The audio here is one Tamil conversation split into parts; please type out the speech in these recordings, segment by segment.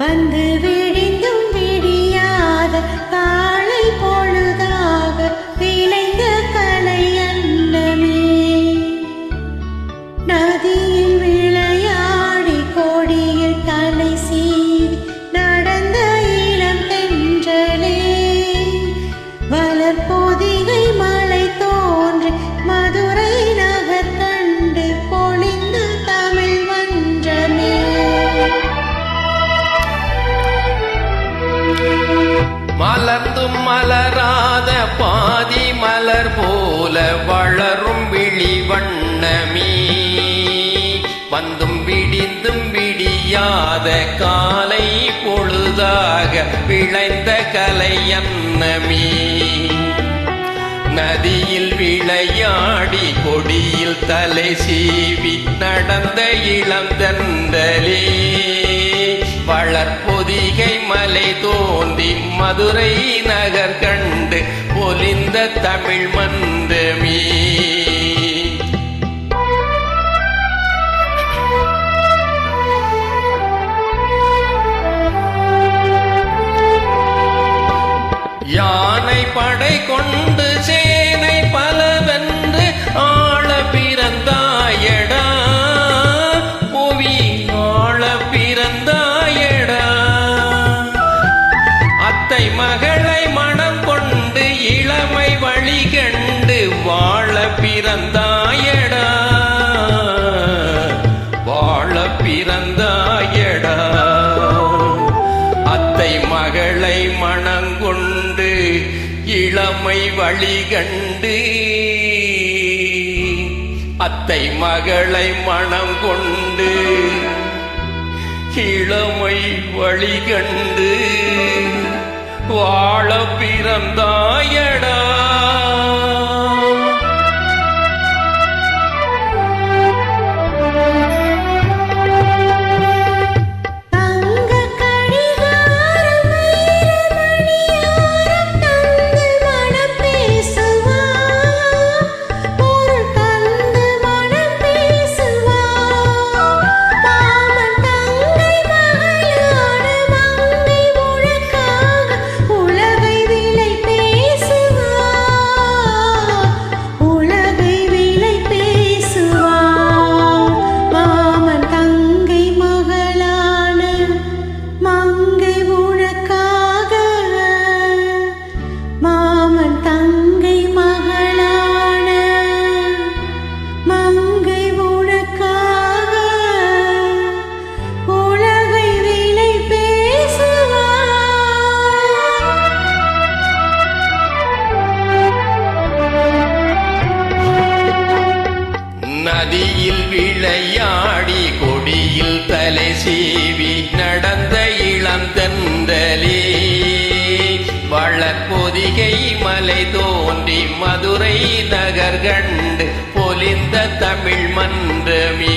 வந்து விழிந்தும் விடியாத காலை பொழுதாக விளைந்த கலை அன்னமே. நதியில் விளையாடி கொடியில் தலை சீவி நடந்த இளம் தென்றலே. வளர்பொதிகை மலை தோன்றி மதுரை நகர் கண்டு பொழிந்த தமிழ் மன்றமே. மலர்ந்தும் மலராத பாதி மலர் போல வளரும் விழி வண்ணமே. வந்தும் விடிந்தும் விடியாத காலை பொழுதாக விளைந்த கலை அன்னமே. நதியில் விளையாடி கொடியில் தலை சீவி நடந்த இளந்தண்டலே. வளர்பொதிகை மலை தோன்றி மதுரை நகர் கண்டு பொலிந்த தமிழ் மன்றமே. யானை படை கொண்டு சேனை பலவென்று ஆள பிறந்தாயடா. புவி ஆள பிறந்தாயடா. அத்தை மகளை மனம் கொண்டு இளமை வழி கண்டு வாழ பிறந்தாயடா. வாழ பிறந்தாயடா. அத்தை மகளை மணங்கொண்டு இளமை வழி கண்டு. அத்தை மகளை மனம் கொண்டு இளமை வழி கண்டு வாழ பிறந்தாயடா. நதியில் விளையாடி கொடியில் தலை சீவி நடந்த இளம் தென்றலே. வளர்பொதிகை மலை தோன்றி மதுரை நகர் கண்டு பொலிந்த தமிழ் மன்றமே.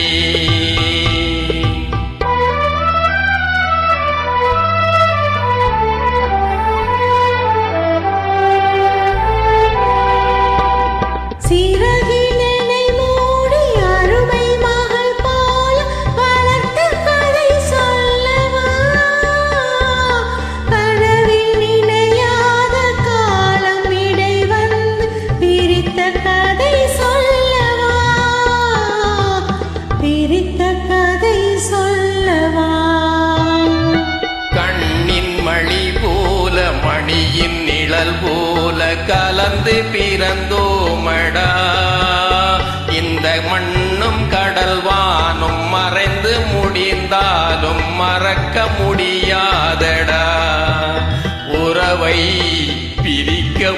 மணியின் நிழல் போல கலந்து பிறந்தோமடா. இந்த மண்ணும் கடல் வானும் மறைந்து முடிந்தாலும் மறக்க முடியாதடா. உறவை பிரிக்க